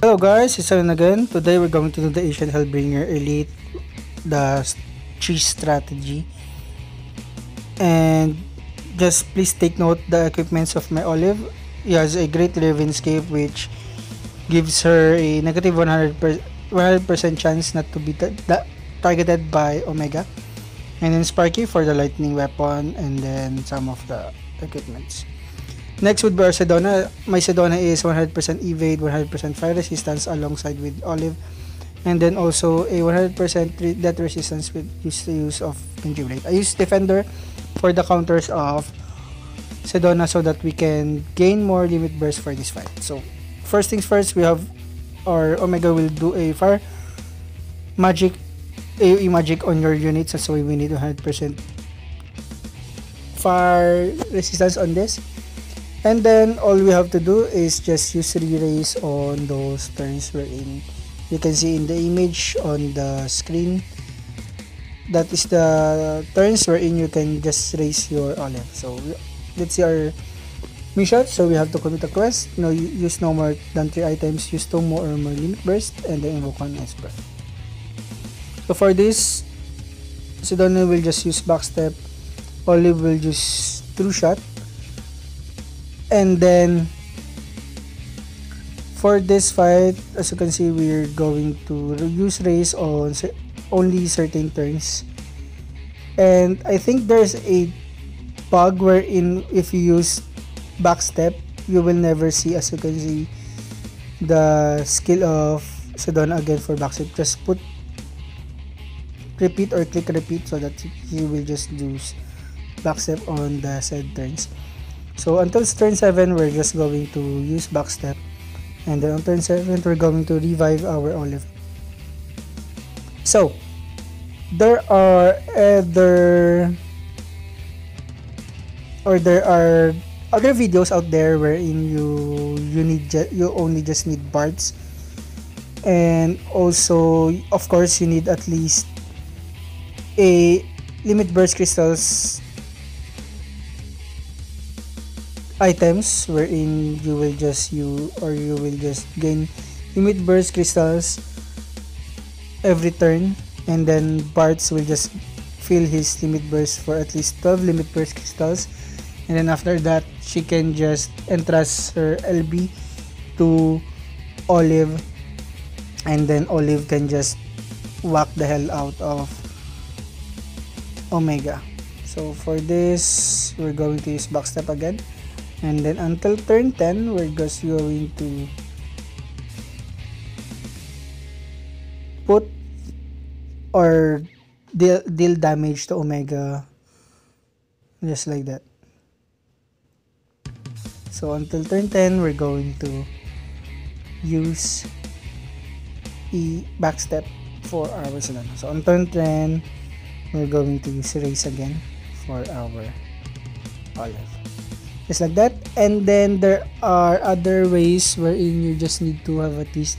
Hello guys, it's Alan again. Today we're going to do the Asian Hellbringer Elite, the cheese strategy. And just please take note the equipments of my Olive. He has a Great Ravenscape which gives her a negative 100% chance not to be targeted by Omega. And then Sparky for the lightning weapon, and then some of the equipments. Next would be our Sedona. My Sedona is 100% evade, 100% fire resistance alongside with Olive, and then also a 100% death resistance with use of Conjurate. I use Defender for the counters of Sedona so that we can gain more limit burst for this fight. So first things first, we have our Omega will do a fire magic, AoE magic on your units, so we need 100% fire resistance on this. And then all we have to do is just use re-raise on those turns wherein you can see in the image on the screen. That is the turns wherein you can just raise your Olive. So let's see our mission. So we have to commit a quest. Use no more than 3 items. Use 2 more or more limit burst, and then invoke 1 ice breath. So for this, Sedona will just use backstep. Olive will use true shot. And then for this fight, as you can see, we're going to use raise on only certain turns. And I think there's a bug wherein if you use backstep, you will never see, as you can see, the skill of Sedona again for backstep. Just put repeat or click repeat so that you will just use backstep on the said turns. So until turn 7, we're just going to use backstep, and then on turn 7, we're going to revive our Olive. So there are other videos out there wherein you only just need bards, and also of course you need at least a limit burst crystals items wherein you will just gain limit burst crystals every turn, and then Bartz will just fill his limit burst for at least 12 limit burst crystals, and then after that she can just entrust her LB to Olive, and then Olive can just whack the hell out of Omega. So for this, we're going to use backstep again. And then until turn 10, we're just going to put or deal damage to Omega, just like that. So until turn 10, we're going to use backstep for our Sedona. So on turn 10, we're going to use raise again for our Olive. Just like that. And then there are other ways wherein you just need to have at least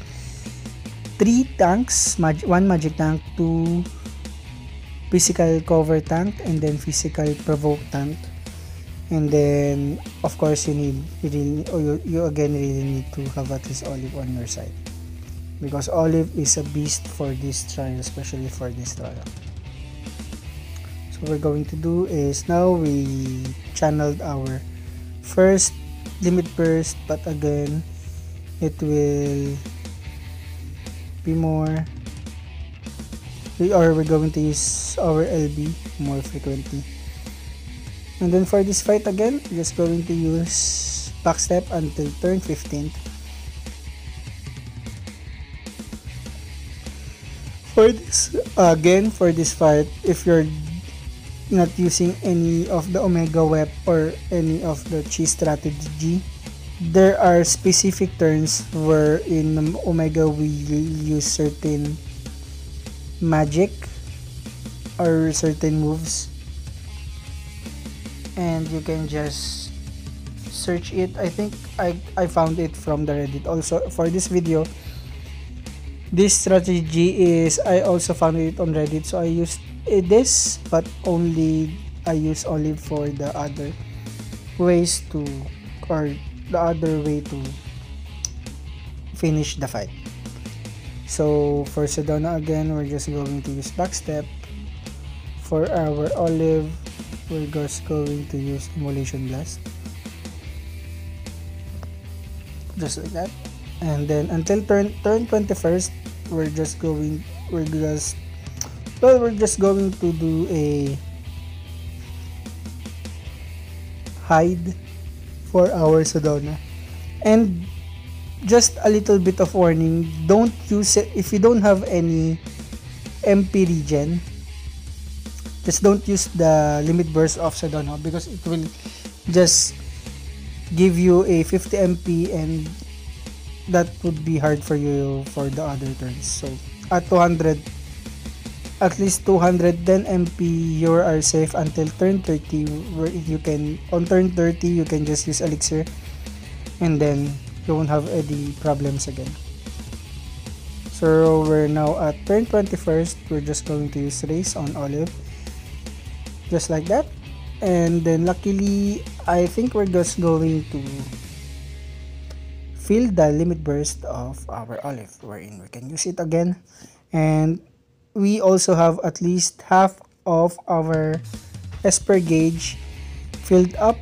3 tanks, 1 magic tank, 2 physical cover tank, and then physical provoke tank. And then of course you again really need to have at least Olive on your side, because Olive is a beast for this trial, especially for this trial. So what we're going to do is, now we channeled our first limit burst, but again it will be more, we're going to use our LB more frequently. And then for this fight again, we're just going to use backstep until turn 15. For this fight, if you're not using any of the Omega Web or any of the cheese strategy, there are specific turns where in Omega we use certain magic or certain moves, and you can just search it. I think I found it from the Reddit. Also for this video, this strategy is, I also found it on Reddit, so I used this, but I use only for the other ways to, or the other way to finish the fight. So for Sedona again, we're just going to use backstep. For our Olive, we're just going to use Immolation Blast. Just like that. And then until turn 21st, we're just going to do a hide for our Sedona. And just a little bit of warning, don't use it if you don't have any MP regen. Just don't use the limit burst of Sedona because it will just give you a 50 MP and that would be hard for you for the other turns. So at 200, at least 210 MP, you are safe until turn 30, where you can, on turn 30 you can just use elixir and then you won't have any problems again. So we're now at turn 21st, we're just going to use race on Olive. Just like that. And then luckily, I think we're just going to fill the limit burst of our Olive, wherein we can use it again. And we also have at least half of our Esper gauge filled up.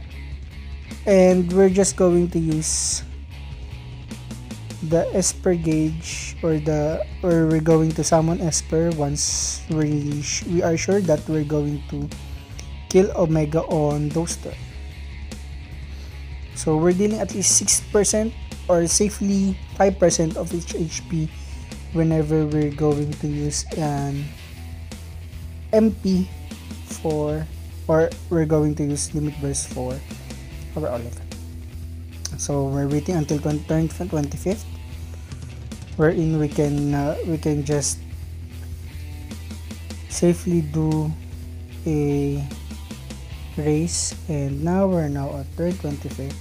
And we're just going to use the Esper gauge or we're going to summon Esper once we are sure that we're going to kill Omega on those turns. So we're dealing at least 6% or safely 5% of each HP whenever we're going to use an MP for, or we're going to use limit burst for our Olive. So we're waiting until turn 25th, wherein we can just safely do a race. And now we're at turn 25th.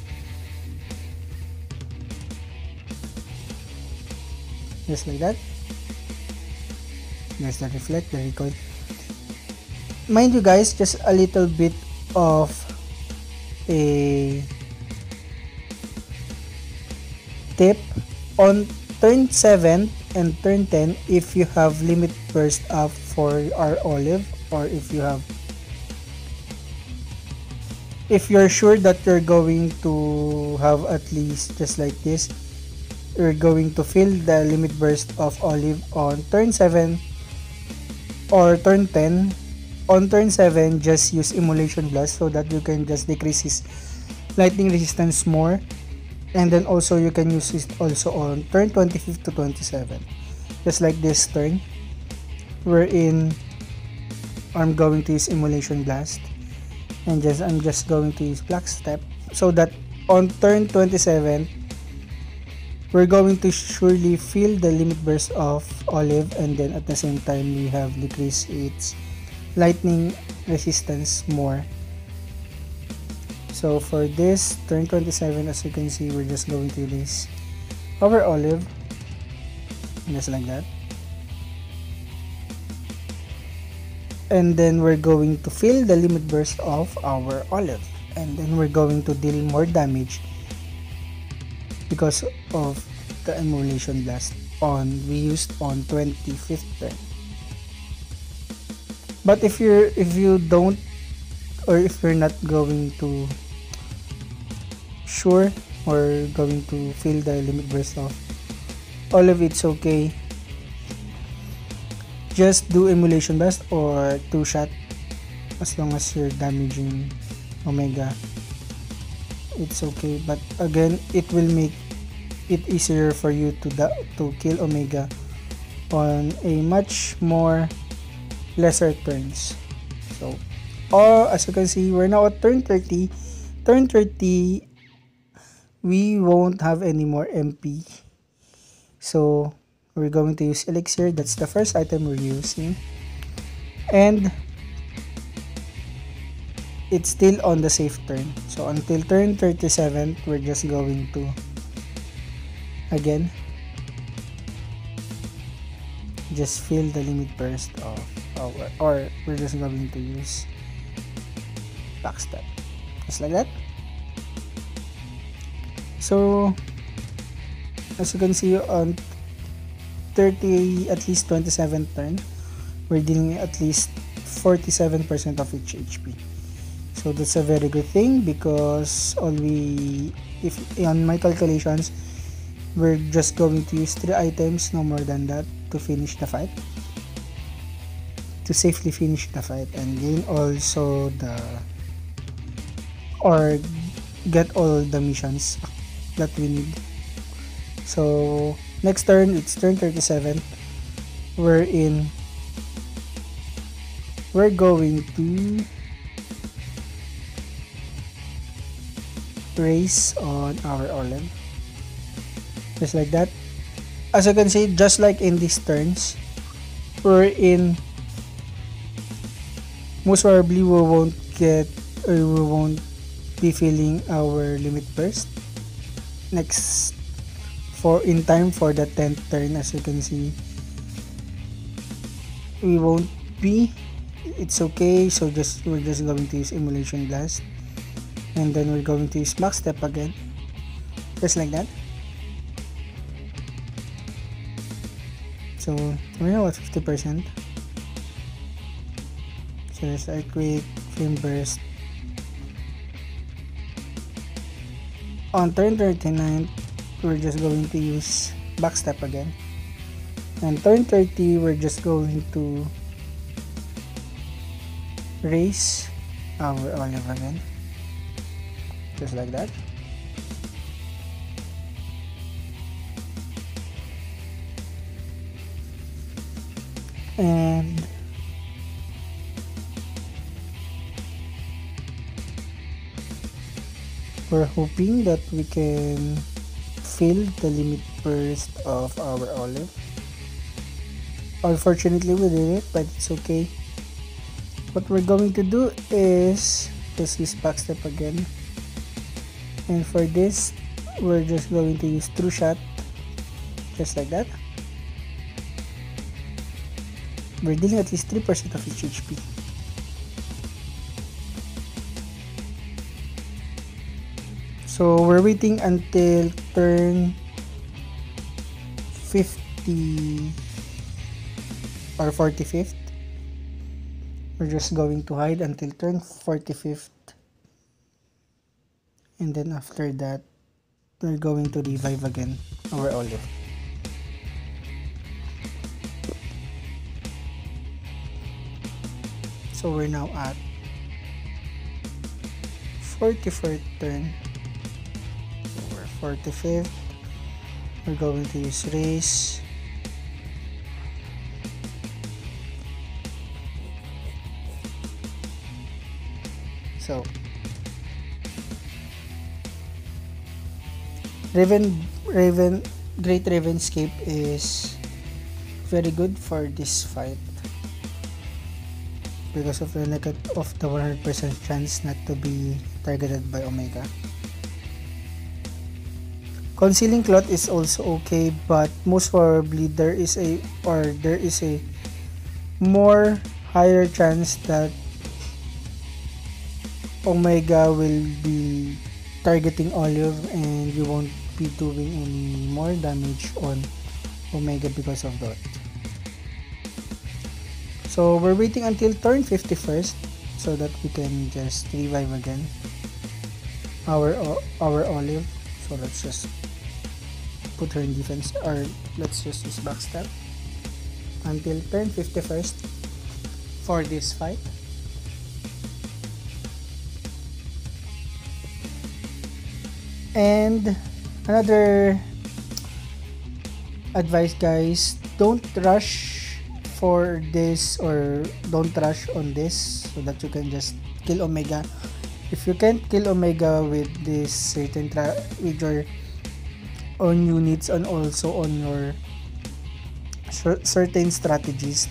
Just like that. There's the reflect, the recoil. Mind you guys, just a little bit of a tip on turn 7 and turn 10. If you have limit burst up for our Olive, or if you're sure that you're going to have at least just like this, you're going to fill the limit burst of Olive on turn 7 or turn 10. On turn 7, just use Immolation Blast so that you can just decrease his lightning resistance more. And then also you can use it also on turn 25th to 27. Just like this turn, wherein I'm going to use Immolation Blast. And I'm just going to use Black Step so that on turn 27, we're going to surely fill the limit burst of Olive, and then at the same time we have decreased its lightning resistance more. So for this turn 27, as you can see, we're just going to release our Olive, just like that. And then we're going to fill the limit burst of our Olive, and then we're going to deal more damage because of the Immolation Blast we used on 25th turn. But if you don't, or if you're not going to sure or going to fill the limit burst of Olive, it's okay. Just do Immolation Blast or 2-shot as long as you're damaging Omega. It's okay, but again, it will make it easier for you to kill Omega on a much more lesser turns. So, as you can see, we're now at turn 30. Turn 30, we won't have any more MP. So, we're going to use Elixir. That's the first item we're using. And it's still on the safe turn. So, until turn 37, we're just going to, again, just fill the limit burst of our, or we're just going to use backstep, just like that. So As you can see on 30, at least 27 turn, we're dealing at least 47% of each HP. So that's a very good thing, because if on my calculations, we're just going to use 3 items, no more than that, to finish the fight. To safely finish the fight and gain also or get all the missions that we need. So next turn, it's turn 37, wherein we're going to race on our Olive, just like that. As you can see, just like in these turns, most probably we won't be feeling our limit burst next in time for the 10th turn. As you can see, we won't be. It's okay. So we're just going to use Emulation Blast, and then we're going to use Max Step again, just like that. So we're now at 50%. So there's Earthquake, Flame Burst. On turn 39, we're just going to use Backstep again. And turn 30, we're just going to raise our Olive again, just like that. And we're hoping that we can fill the limit burst of our Olive. Unfortunately, we did it, but it's okay. What we're going to do is just use Backstep again, and for this, we're just going to use True Shot, just like that. We're dealing at least 3% of each HP. So we're waiting until turn 50 or 45th. We're just going to hide until turn 45th, and then after that, we're going to revive again our Olive. So we're now at 44th turn. So we're 45th. We're going to use Race. So Great Ravenscape is very good for this fight, because of the 100% chance not to be targeted by Omega. Concealing Cloth is also okay, but most probably there is a more higher chance that Omega will be targeting Olive, and you won't be doing any more damage on Omega because of that. So we're waiting until turn 51st so that we can just revive again our Olive. So let's just put her in defense, or let's just use Backstab until turn 51st for this fight. And another advice, guys, don't rush for this, or don't rush on this, so that you can just kill Omega. If you can't kill Omega with this with your own units and also on your certain strategies,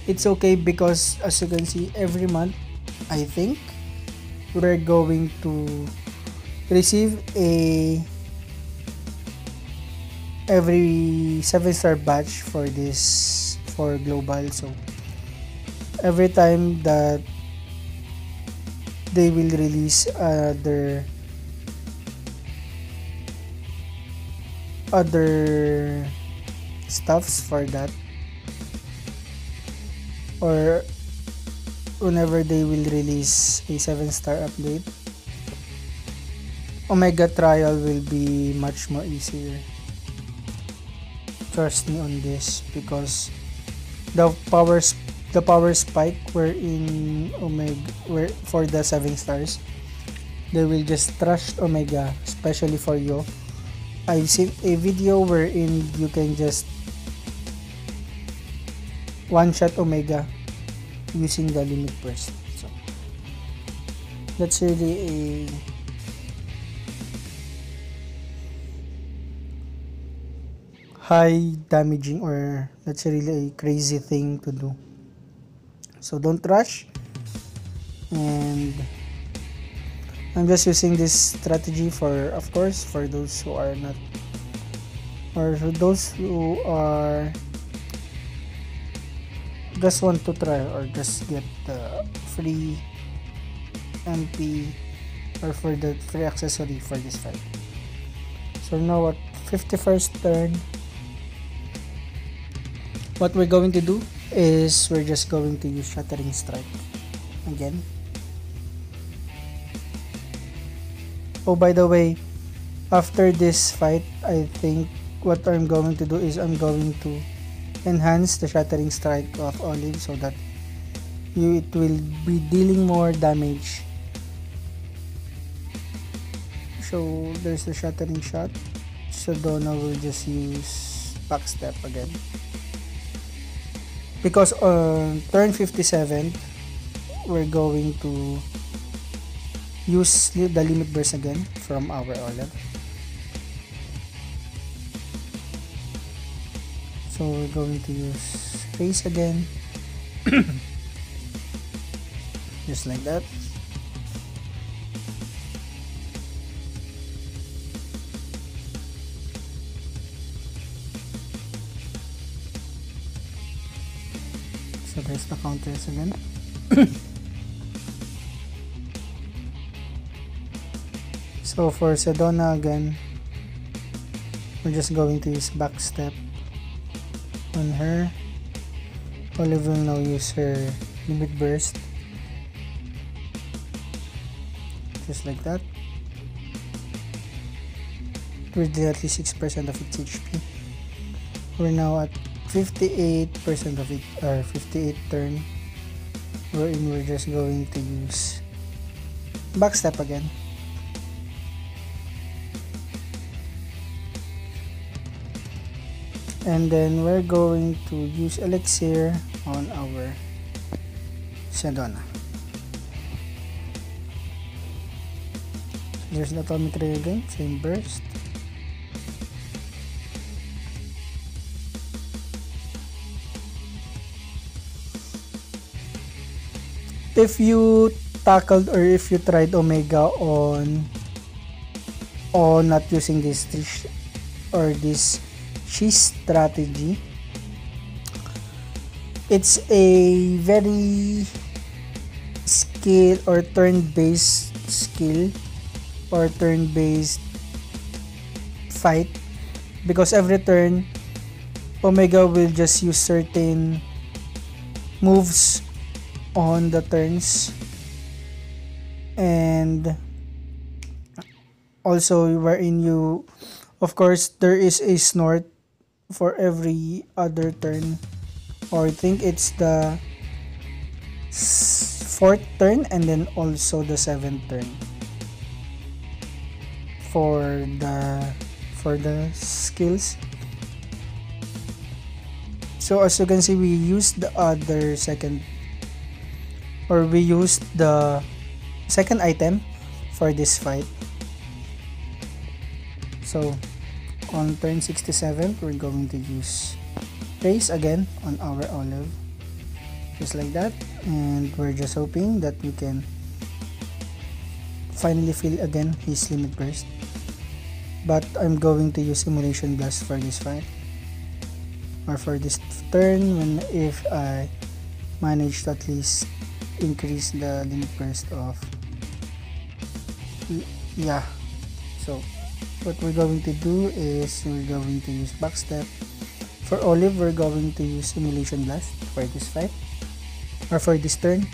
it's okay, because as you can see, every month I think we're going to receive every 7-star badge for global. So every time that they will release other stuffs for that, or whenever they will release a 7-star update, Omega trial will be much more easier. Trust me on this, because the power spike wherein Omega where for the 7 stars, they will just trash Omega, especially for you. I've seen a video wherein you can just one shot Omega using the limit burst. So that's really a high damaging, or that's really a crazy thing to do. So don't rush, and I'm just using this strategy for, of course, for those who are not, or for those who are just want to try or just get the free MP or for the free accessory for this fight. So now at 51st turn, what we're going to do is we're just going to use Shattering Strike again. Oh, by the way, after this fight, I think what I'm going to do is I'm going to enhance the Shattering Strike of Olive so that it will be dealing more damage. So there's the Shattering Shot. Sedona will just use Backstep again. Because on turn 57, we're going to use the Limit Burst again from our Olive. So we're going to use Race again. Just like that. So there's the counters again. So for Sedona again, we're just going to use Backstep on her. Olive will now use her Limit Burst. Just like that. With at least 6% of its HP. We're now at 58% of it, or 58 turn, wherein we're just going to use Backstep again. And then we're going to use Elixir on our Sedona. So there's the Atomic Ray again, same burst. If you tackled or if you tried Omega on not using this or this cheese strategy, it's a very skill or turn-based skill or turn-based fight, because every turn Omega will just use certain moves on the turns, and also wherein you, of course, there is a snort for every other turn, or I think it's the 4th turn and then also the 7th turn for the skills. So as you can see, we used the second item for this fight. So on turn 67, we're going to use Race again on our Olive, just like that, and we're just hoping that we can finally feel again his Limit Burst. But I'm going to use Simulation Blast for this fight, or for this turn, if I manage to at least increase the Limit Burst of, yeah. So what we're going to do is we're going to use backstep. For Olive, we're going to use Simulation Blast for this fight, or for this turn.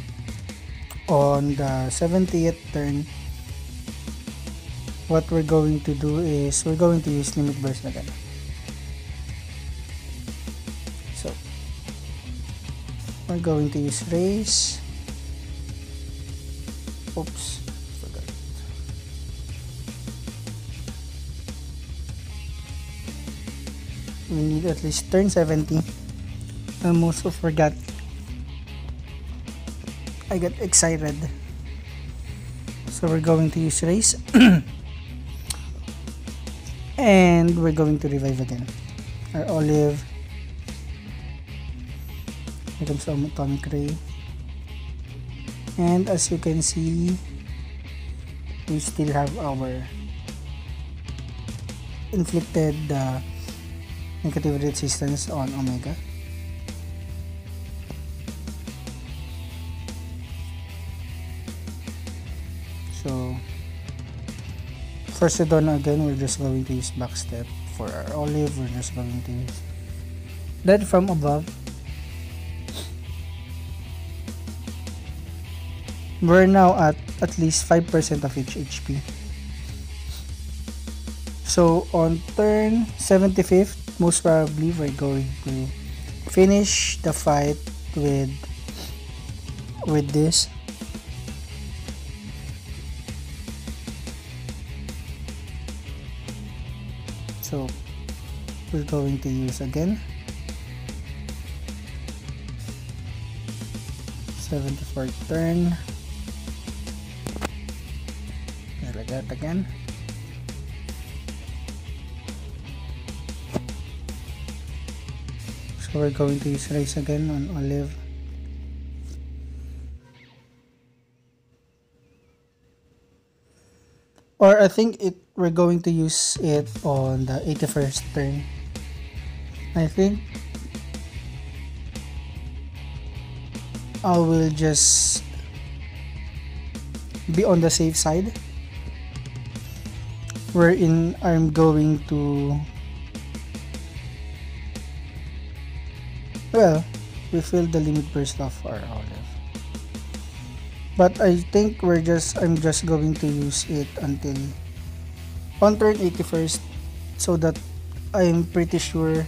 On the 70th turn, what we're going to do is we're going to use Limit Burst again. So, we're going to use Raise. Oops, forgot. We need at least turn 70. I also forgot. I got excited. So we're going to use Raise. And we're going to revive again. Our Olive. Here comes Atomic Ray. And as you can see, we still have our inflicted negative resistance on Omega. So for Sedona again, we're just going to use backstep. For our Olive, we're just going to use Dead from Above. We're now at least 5% of each HP. So on turn 75th, most probably we're going to finish the fight with this. So we're going to use again 74th turn, like that again. So we're going to use Raise again on Olive. Or I think we're going to use it on the 81st turn. I think I will just be on the safe side, wherein I'm going to, well, refill the limit burst of our Olive. But I think I'm just going to use it until on turn 81st, so that I'm pretty sure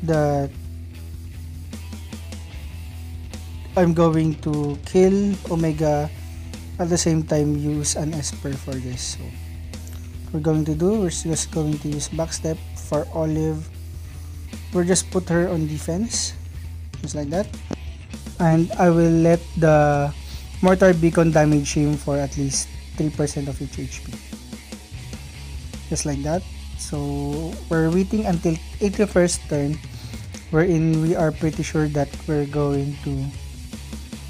that I'm going to kill Omega at the same time use an Esper for this. So what we're going to do, we're just going to use backstep. For Olive, we'll just put her on defense, just like that, and I will let the Mortar Beacon damage him for at least 3% of each HP, just like that. So we're waiting until 81st turn, wherein we are pretty sure that we're going to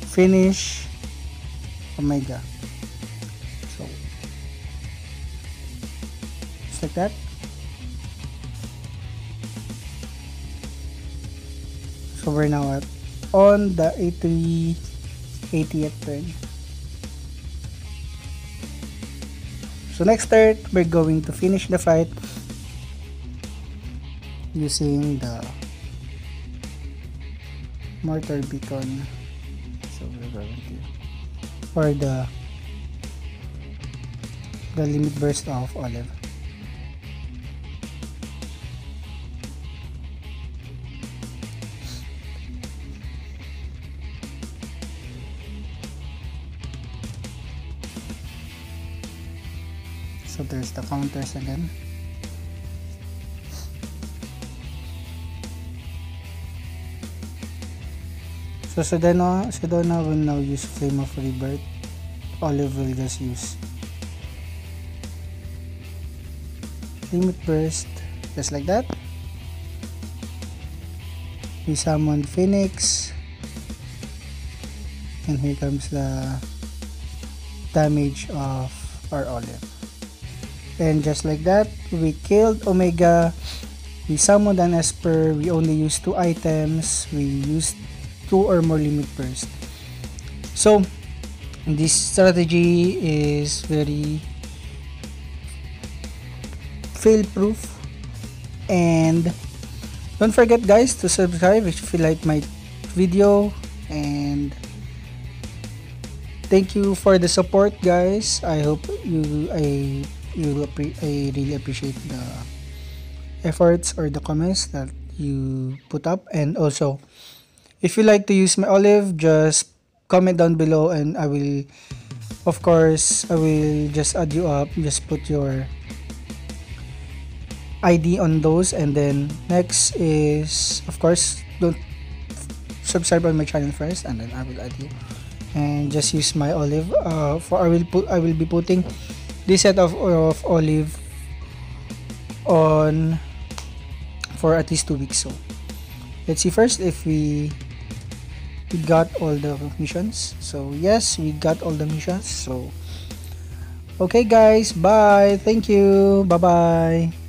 finish Omega. So just like that. So we're now on the 80th turn. So next turn, we're going to finish the fight using the Mortar Beacon. So we're going to, or the limit burst of Olive. So there's the counters again. So Sedona will now use Flame of Rebirth. Olive will just use Limit Burst, just like that. We summon Phoenix, and here comes the damage of our Olive. And just like that, we killed Omega. We summoned an Esper. We only used 2 items. We used 2 or more limit burst. So this strategy is very fail proof. And don't forget guys to subscribe if you like my video, and thank you for the support guys. I hope I really appreciate the efforts or the comments that you put up. And also, if you like to use my olive, just comment down below and I will, of course, I will just add you up. Just put your ID on those. And then next is, of course, don't subscribe on my channel first, and then I will add you. And just use my olive. I will be putting this set of olive on for at least 2 weeks. So let's see first if we got all the missions. So yes, we got all the missions. So okay guys, bye, thank you, bye bye.